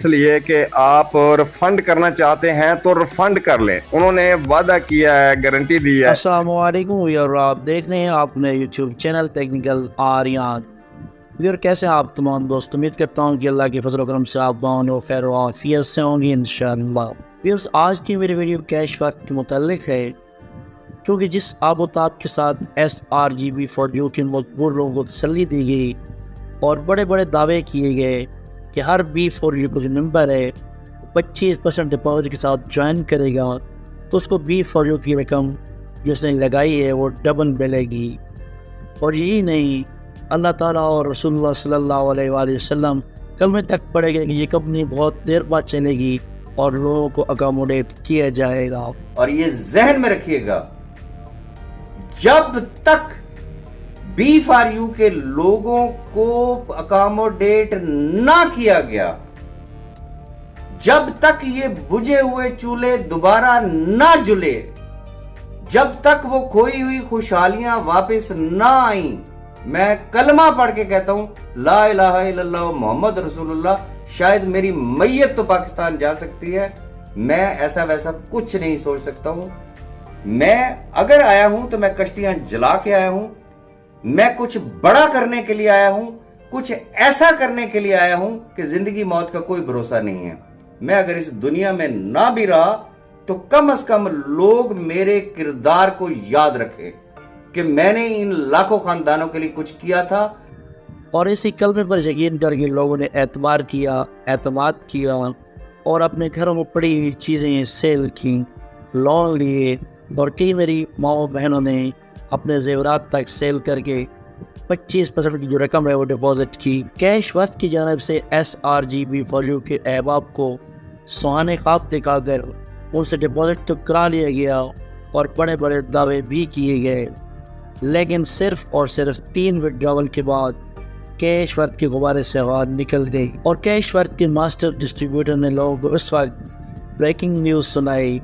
اس لیے کہ آپ ریفنڈ کرنا چاہتے ہیں تو ریفنڈ کر لیں. انہوں نے وعدہ کیا ہے, گارنٹی دی ہے. السلام علیکم یار, آپ دیکھ رہے ہیں اپنے یوٹیوب چینل ٹیکنیکل آریان. یار کیسے آپ تمام دوست, امید کرتا ہوں کہ اللہ کے فضل و کرم سے آپ بان و خیر و عافیت سے ہوں گے انشاءاللہ. یار آج کی میری ویڈیو کیش وقت کے متعلق ہے, کیونکہ جس آب و تاب کے ساتھ SRGB4U کے مجبور لوگوں کو تسلی دی گئی اور بڑے بڑے دعوے کیے گئے کہ ہر B4U کو جو ممبر ہے 25% ڈپازٹ کے ساتھ جوائن کرے گا تو اس کو B4U کی رقم جو اس نے لگائی ہے وہ ڈبل ملے گی. اور یہی نہیں, اللہ تعالیٰ اور رسول اللہ صلی اللہ علیہ وآلہ وسلم کلمے تک پڑے گا کہ یہ کمپنی بہت دیر بعد چلے گی اور لوگوں کو اکاموڈیٹ کیا جائے گا. اور یہ ذہن میں رکھیے گا, جب تک B4U کے لوگوں کو اکاموڈیٹ نہ کیا گیا, جب تک یہ بجھے ہوئے چولہے دوبارہ نہ جلے, جب تک وہ کھوئی ہوئی خوشحالیاں واپس نہ آئیں, میں کلمہ پڑھ کے کہتا ہوں لا الہ الا اللہ محمد رسول اللہ, شاید میری میت تو پاکستان جا سکتی ہے, میں ایسا ویسا کچھ نہیں سوچ سکتا ہوں. میں اگر آیا ہوں تو میں کشتیاں جلا کے آیا ہوں, میں کچھ بڑا کرنے کے لیے آیا ہوں, کچھ ایسا کرنے کے لیے آیا ہوں کہ زندگی موت کا کوئی بھروسہ نہیں ہے. میں اگر اس دنیا میں نہ بھی رہا تو کم از کم لوگ میرے کردار کو یاد رکھیں کہ میں نے ان لاکھوں خاندانوں کے لیے کچھ کیا تھا. اور اسی کلمے پر یقین کر کے لوگوں نے اعتماد کیا اور اپنے گھروں میں پڑی ہوئی چیزیں سیل کی, لون لیے, اور کئی میری ماؤں بہنوں نے اپنے زیورات تک سیل کر کے 25% کی جو رقم ہے وہ ڈپازٹ کی. کیش وقت کی جانب سے SRGB4U کے احباب کو سہانے خواب دکھا کر ان سے ڈپازٹ تو کرا لیا گیا اور بڑے بڑے دعوے بھی کیے گئے, لیکن صرف اور صرف 3 وڈراول کے بعد کیش ورتھ کے غبارے سے ہوا نکل گئی. اور کیش ورتھ کے ماسٹر ڈسٹریبیوٹر نے لوگوں کو اس وقت بریکنگ نیوز سنائی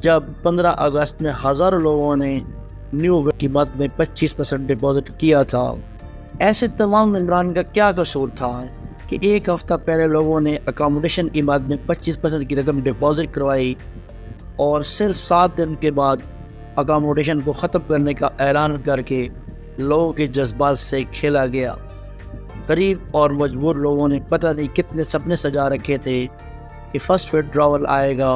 جب 15 اگست میں ہزاروں لوگوں نے نیو کی مد میں 25% ڈپازٹ کیا تھا. ایسے تمام ممبران کا کیا قصور تھا کہ ایک ہفتہ پہلے لوگوں نے اکاموڈیشن کی مد میں 25% کی رقم ڈپازٹ کروائی اور صرف 7 دن کے بعد اکاموڈیشن کو ختم کرنے کا اعلان کر کے لوگوں کے جذبات سے کھیلا گیا. غریب اور مجبور لوگوں نے پتہ نہیں کتنے سپنے سجا رکھے تھے کہ فرسٹ وڈراول آئے گا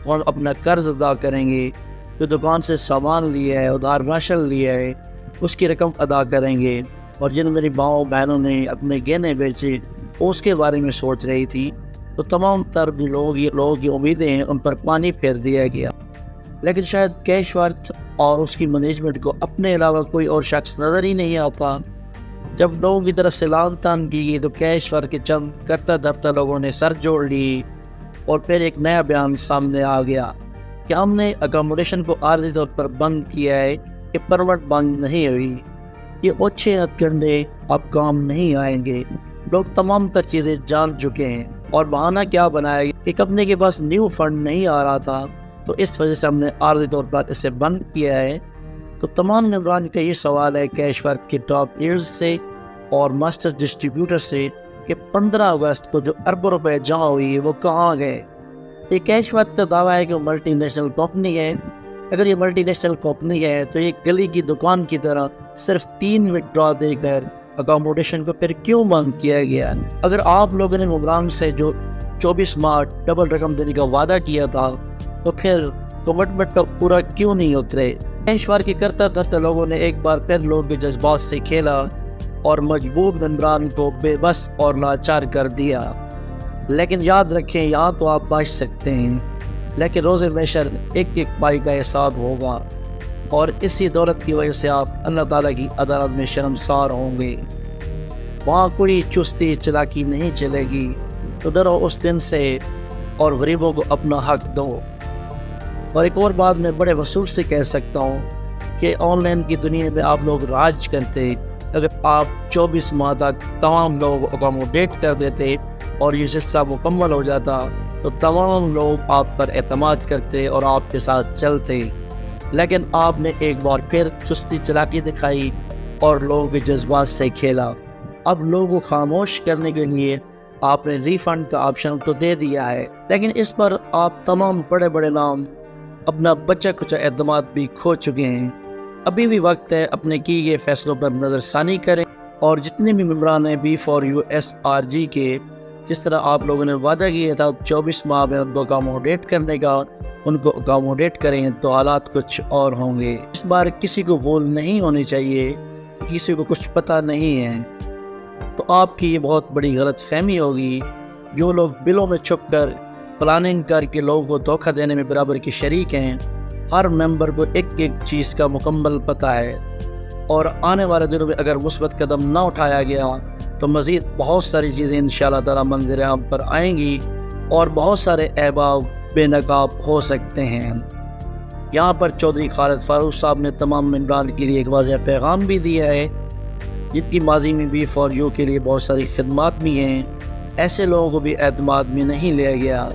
اور اپنا قرض ادا کریں گے, جو دکان سے سامان لیا ہے, ادھار راشن لیا ہے, اس کی رقم ادا کریں گے. اور جن میری ماؤں بہنوں نے اپنے گہنے بیچے اس کے بارے میں سوچ رہی تھی, تو تمام تر بھی لوگوں کی امیدیں ہیں ان پر پانی پھیر دیا گیا. لیکن شاید کیش ورتھ اور اس کی مینجمنٹ کو اپنے علاوہ کوئی اور شخص نظر ہی نہیں آتا. جب لوگوں کی طرف سے لان تان کی گئی تو کیش ورتھ کے چند کرتا دھرتا لوگوں نے سر جوڑ لی اور پھر ایک نیا بیان سامنے آ گیا کہ ہم نے اکاموڈیشن کو عارضی طور پر بند کیا ہے, کہ پرمٹ بند نہیں ہوئی, یہ اچھے ہتھ کنڈے اب کام نہیں آئیں گے. لوگ تمام تر چیزیں جان چکے ہیں اور بہانہ کیا بنایا گیا کہ کمپنی کے پاس نیو فنڈ نہیں آ رہا تھا, تو اس وجہ سے ہم نے عارضی طور پر اسے بند کیا ہے. تو تمام ممبران کا یہ سوال ہے کیش ورتھ کے ٹاپ ایئرز سے اور ماسٹر ڈسٹریبیوٹر سے کہ 15 اگست کو جو اربوں روپے جمع ہوئی وہ کہاں گئے. یہ کیش ورتھ کا دعویٰ ہے کہ وہ ملٹی نیشنل کمپنی ہے. اگر یہ ملٹی نیشنل کمپنی ہے تو یہ گلی کی دکان کی طرح صرف 3 وڈرا دے کر اکاموڈیشن کو پھر کیوں بند کیا گیا؟ اگر آپ لوگوں نے ممبران سے جو 24 ماہ ڈبل رقم دینے کا وعدہ کیا تھا تو پھر کمٹمنٹ کا پورا کیوں نہیں اترے؟ کیش ورتھ کے کرتا دھرتا لوگوں نے ایک بار پھر لوگوں کے جذبات سے کھیلا اور مجبور ممبران کو بے بس اور لاچار کر دیا. لیکن یاد رکھیں, یہاں تو آپ بچ سکتے ہیں, لیکن روز محشر ایک ایک پائی کا حساب ہوگا, اور اسی دولت کی وجہ سے آپ اللہ تعالیٰ کی عدالت میں شرمسار ہوں گے. وہاں کوئی چستی چلاکی نہیں چلے گی. تو ڈرو اس دن سے اور غریبوں کو اپنا حق دو. اور ایک اور بات میں بڑے وصول سے کہہ سکتا ہوں کہ آن لائن کی دنیا میں آپ لوگ راج کرتے. اگر آپ 24 ماہ تک تمام لوگوں کو اکاموڈیٹ کر دیتے اور یہ حصہ مکمل ہو جاتا تو تمام لوگ آپ پر اعتماد کرتے اور آپ کے ساتھ چلتے. لیکن آپ نے ایک بار پھر چستی چلاکی دکھائی اور لوگوں کے جذبات سے کھیلا. اب لوگوں کو خاموش کرنے کے لیے آپ نے ریفنڈ کا آپشن تو دے دیا ہے، لیکن اس پر آپ تمام بڑے بڑے نام اپنا بچہ کچھ اعتماد بھی کھو چکے ہیں۔ ابھی بھی وقت ہے اپنے کیے گئے فیصلوں پر نظر ثانی کریں، اور جتنے بھی ممبران ہیں B4USRG کے، جس طرح آپ لوگوں نے وعدہ کیا تھا 24 ماہ میں ان کو اکاموڈیٹ کرنے کا، ان کو اکاموڈیٹ کریں تو حالات کچھ اور ہوں گے۔ اس بار کسی کو بھول نہیں ہونی چاہیے، کسی کو کچھ پتہ نہیں ہے، تو آپ کی یہ بہت بڑی غلط فہمی ہوگی۔ جو لوگ بلوں میں چھپ کر پلاننگ کر کے لوگوں کو دھوکہ دینے میں برابر کے شریک ہیں، ہر ممبر کو ایک ایک چیز کا مکمل پتہ ہے، اور آنے والے دنوں میں اگر مثبت قدم نہ اٹھایا گیا تو مزید بہت ساری چیزیں انشاءاللہ تعالی منظر عام پر آئیں گی، اور بہت سارے احباب بے نقاب ہو سکتے ہیں۔ یہاں پر چودھری خالد فاروق صاحب نے تمام ممبران کے لیے ایک واضح پیغام بھی دیا ہے، جن کی ماضی میں B4U کے لیے بہت ساری خدمات بھی ہیں، ایسے لوگوں کو بھی اعتماد میں نہیں لیا گیا۔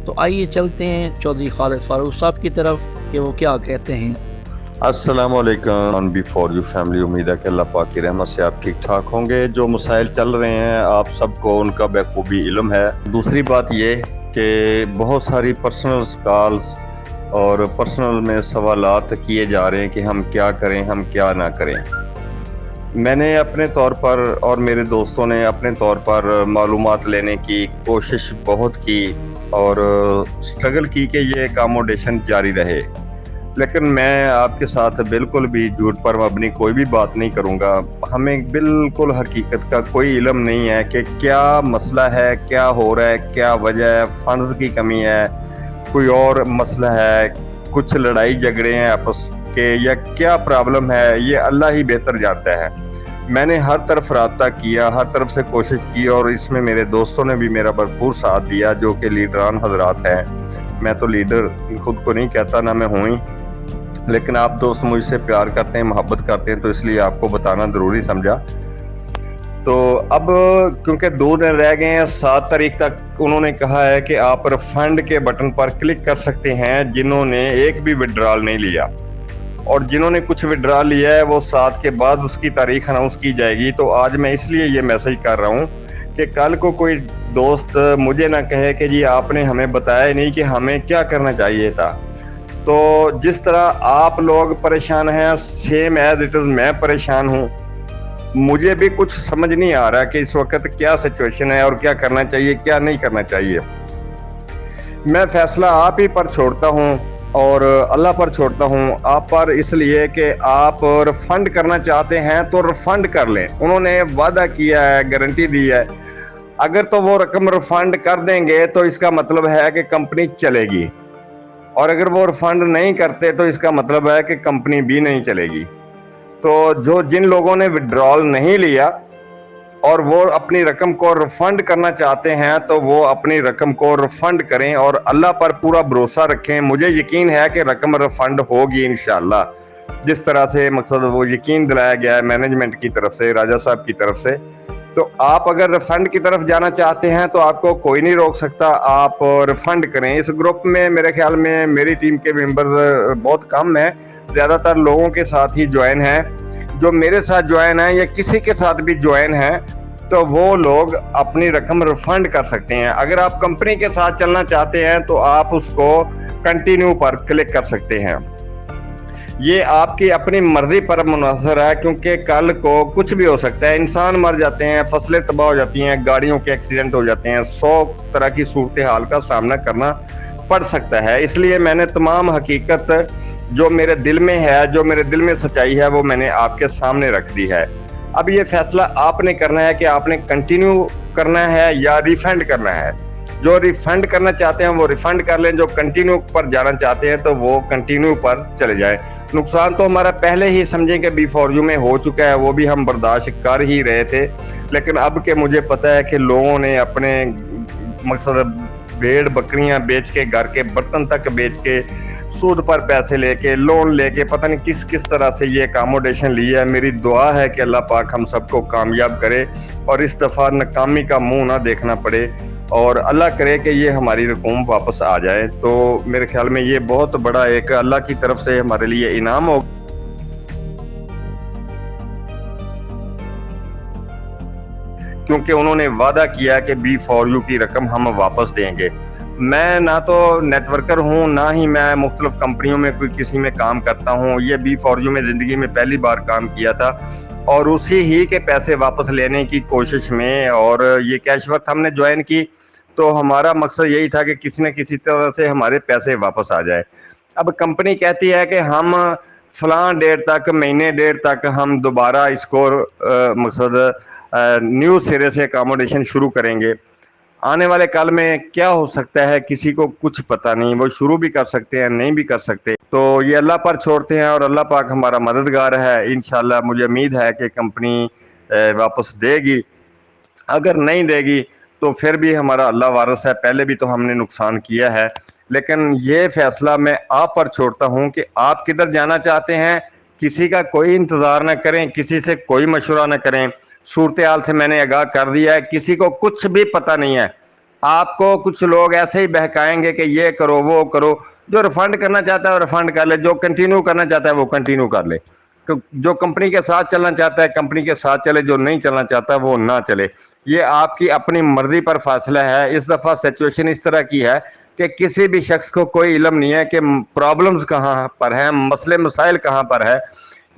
تو آئیے چلتے ہیں چودھری خالد فاروق صاحب کی طرف کہ وہ کیا کہتے ہیں۔ السلام علیکم B4U فیملی، امید ہے کہ اللہ پاک کی رحمت سے آپ ٹھیک ٹھاک ہوں گے۔ جو مسائل چل رہے ہیں آپ سب کو ان کا بخوبی علم ہے۔ دوسری بات یہ کہ بہت ساری پرسنل کالز اور پرسنل میں سوالات کیے جا رہے ہیں کہ ہم کیا کریں، ہم کیا نہ کریں۔ میں نے اپنے طور پر اور میرے دوستوں نے اپنے طور پر معلومات لینے کی کوشش بہت کی اور سٹرگل کی کہ یہ اکاموڈیشن جاری رہے، لیکن میں آپ کے ساتھ بالکل بھی جھوٹ پر مبنی کوئی بھی بات نہیں کروں گا۔ ہمیں بالکل حقیقت کا کوئی علم نہیں ہے کہ کیا مسئلہ ہے، کیا ہو رہا ہے، کیا وجہ ہے، فنڈز کی کمی ہے، کوئی اور مسئلہ ہے، کچھ لڑائی جھگڑے ہیں آپس کے، یا کیا پرابلم ہے، یہ اللہ ہی بہتر جانتا ہے۔ میں نے ہر طرف رابطہ کیا، ہر طرف سے کوشش کی، اور اس میں میرے دوستوں نے بھی میرا بھرپور ساتھ دیا جو کہ لیڈران حضرات ہیں۔ میں تو لیڈر خود کو نہیں کہتا، نہ میں ہوں ہی، لیکن آپ دوست مجھ سے پیار کرتے ہیں، محبت کرتے ہیں، تو اس لیے آپ کو بتانا ضروری سمجھا۔ تو اب کیونکہ 2 دن رہ گئے ہیں، 7 تاریخ تک انہوں نے کہا ہے کہ آپ ریفنڈ کے بٹن پر کلک کر سکتے ہیں جنہوں نے ایک بھی وڈرال نہیں لیا، اور جنہوں نے کچھ وڈرال لیا ہے وہ 7 کے بعد اس کی تاریخ اناؤنس کی جائے گی۔ تو آج میں اس لیے یہ میسج کر رہا ہوں کہ کل کو کوئی دوست مجھے نہ کہے کہ جی آپ نے ہمیں بتایا نہیں کہ ہمیں کیا کرنا چاہیے تھا۔ تو جس طرح آپ لوگ پریشان ہیں، سیم ایز اٹ از میں پریشان ہوں۔ مجھے بھی کچھ سمجھ نہیں آ رہا کہ اس وقت کیا سچویشن ہے اور کیا کرنا چاہیے، کیا نہیں کرنا چاہیے۔ میں فیصلہ آپ ہی پر چھوڑتا ہوں اور اللہ پر چھوڑتا ہوں، آپ پر، اس لیے کہ آپ ریفنڈ کرنا چاہتے ہیں تو ریفنڈ کر لیں۔ انہوں نے وعدہ کیا ہے، گارنٹی دی ہے، اگر تو وہ رقم ریفنڈ کر دیں گے تو اس کا مطلب ہے کہ کمپنی چلے گی، اور اگر وہ ریفنڈ نہیں کرتے تو اس کا مطلب ہے کہ کمپنی بھی نہیں چلے گی۔ تو جن لوگوں نے وڈرال نہیں لیا اور وہ اپنی رقم کو ریفنڈ کرنا چاہتے ہیں تو وہ اپنی رقم کو ریفنڈ کریں اور اللہ پر پورا بھروسہ رکھیں۔ مجھے یقین ہے کہ رقم ریفنڈ ہوگی انشاءاللہ، جس طرح سے مقصد وہ یقین دلایا گیا ہے مینجمنٹ کی طرف سے، راجہ صاحب کی طرف سے۔ تو آپ اگر ریفنڈ کی طرف جانا چاہتے ہیں تو آپ کو کوئی نہیں روک سکتا، آپ ریفنڈ کریں۔ اس گروپ میں میرے خیال میں میری ٹیم کے ممبر بہت کم ہیں، زیادہ تر لوگوں کے ساتھ ہی جوائن ہیں۔ جو میرے ساتھ جوائن ہیں یا کسی کے ساتھ بھی جوائن ہیں تو وہ لوگ اپنی رقم ریفنڈ کر سکتے ہیں۔ اگر آپ کمپنی کے ساتھ چلنا چاہتے ہیں تو آپ اس کو کنٹینیو پر کلک کر سکتے ہیں۔ یہ آپ کی اپنی مرضی پر منحصر ہے، کیونکہ کل کو کچھ بھی ہو سکتا ہے، انسان مر جاتے ہیں، فصلیں تباہ ہو جاتی ہیں، گاڑیوں کے ایکسیڈنٹ ہو جاتے ہیں، 100 طرح کی صورتحال کا سامنا کرنا پڑ سکتا ہے۔ اس لیے میں نے تمام حقیقت جو میرے دل میں ہے، جو میرے دل میں سچائی ہے، وہ میں نے آپ کے سامنے رکھ دی ہے۔ اب یہ فیصلہ آپ نے کرنا ہے کہ آپ نے کنٹینیو کرنا ہے یا ریفنڈ کرنا ہے۔ جو ریفنڈ کرنا چاہتے ہیں وہ ریفنڈ کر لیں، جو کنٹینیو پر جانا چاہتے ہیں تو وہ کنٹینیو پر چلے جائیں۔ نقصان تو ہمارا پہلے ہی سمجھیں کہ B4U میں ہو چکا ہے، وہ بھی ہم برداشت کر ہی رہے تھے، لیکن اب کہ مجھے پتہ ہے کہ لوگوں نے اپنے مقصد بھیڑ بکریاں بیچ کے، گھر کے برتن تک بیچ کے، سود پر پیسے لے کے، لون لے کے، پتہ نہیں کس طرح سے یہ اکاموڈیشن لی ہے۔ میری دعا ہے کہ اللہ پاک ہم سب کو کامیاب کرے اور اس دفعہ ناکامی کا منہ نہ دیکھنا پڑے، اور اللہ کرے کہ یہ ہماری رقوم واپس آ جائے۔ تو میرے خیال میں یہ بہت بڑا ایک اللہ کی طرف سے ہمارے لیے انعام ہوگا کیونکہ انہوں نے وعدہ کیا کہ B4U کی رقم ہم واپس دیں گے۔ میں نہ تو نیٹ ورکر ہوں، نہ ہی میں مختلف کمپنیوں میں کوئی کسی میں کام کرتا ہوں۔ یہ B4U میں زندگی میں پہلی بار کام کیا تھا اور اسی ہی کے پیسے واپس لینے کی کوشش میں، اور یہ کیش وقت ہم نے جوائن کی تو ہمارا مقصد یہی تھا کہ کسی نہ کسی طرح سے ہمارے پیسے واپس آ جائے۔ اب کمپنی کہتی ہے کہ ہم فلاں ڈیٹ تک، مہینے ڈیٹ تک ہم دوبارہ اس کو مقصد نیو سرے سے اکاموڈیشن شروع کریں گے۔ آنے والے کل میں کیا ہو سکتا ہے کسی کو کچھ پتہ نہیں، وہ شروع بھی کر سکتے ہیں، نہیں بھی کر سکتے، تو یہ اللہ پر چھوڑتے ہیں اور اللہ پاک ہمارا مددگار ہے۔ انشاءاللہ مجھے امید ہے کہ کمپنی واپس دے گی، اگر نہیں دے گی تو پھر بھی ہمارا اللہ وارث ہے، پہلے بھی تو ہم نے نقصان کیا ہے، لیکن یہ فیصلہ میں آپ پر چھوڑتا ہوں کہ آپ کدھر جانا چاہتے ہیں۔ کسی کا کوئی انتظار نہ کریں، کسی سے کوئی مشورہ نہ کریں۔ صورتحال سے میں نے آگاہ کر دیا ہے، کسی کو کچھ بھی پتہ نہیں ہے۔ آپ کو کچھ لوگ ایسے ہی بہکائیں گے کہ یہ کرو وہ کرو، جو ریفنڈ کرنا چاہتا ہے وہ ریفنڈ کر لے، جو کنٹینیو کرنا چاہتا ہے وہ کنٹینیو کر لے، جو کمپنی کے ساتھ چلنا چاہتا ہے کمپنی کے ساتھ چلے، جو نہیں چلنا چاہتا وہ نہ چلے۔ یہ آپ کی اپنی مرضی پر فیصلہ ہے۔ اس دفعہ سچویشن اس طرح کی ہے کہ کسی بھی شخص کو کوئی علم نہیں ہے کہ پرابلمز کہاں پر ہیں، مسئلے مسائل کہاں پر ہے۔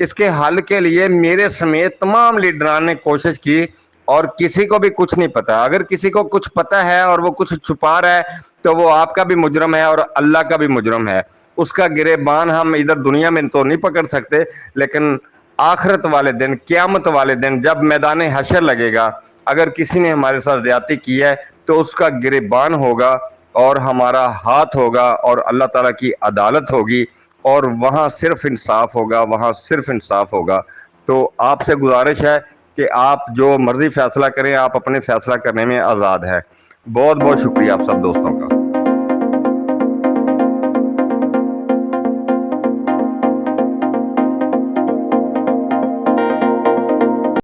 اس کے حل کے لیے میرے سمیت تمام لیڈران نے کوشش کی اور کسی کو بھی کچھ نہیں پتا۔ اگر کسی کو کچھ پتا ہے اور وہ کچھ چھپا رہا ہے تو وہ آپ کا بھی مجرم ہے اور اللہ کا بھی مجرم ہے۔ اس کا گریبان ہم ادھر دنیا میں تو نہیں پکڑ سکتے، لیکن آخرت والے دن، قیامت والے دن جب میدان حشر لگے گا، اگر کسی نے ہمارے ساتھ زیادتی کی ہے تو اس کا گریبان ہوگا اور ہمارا ہاتھ ہوگا اور اللہ تعالیٰ کی عدالت ہوگی، اور وہاں صرف انصاف ہوگا، وہاں صرف انصاف ہوگا۔ تو آپ سے گزارش ہے کہ آپ جو مرضی فیصلہ کریں، آپ اپنے فیصلہ کرنے میں آزاد ہیں۔ بہت بہت شکریہ آپ سب دوستوں کا۔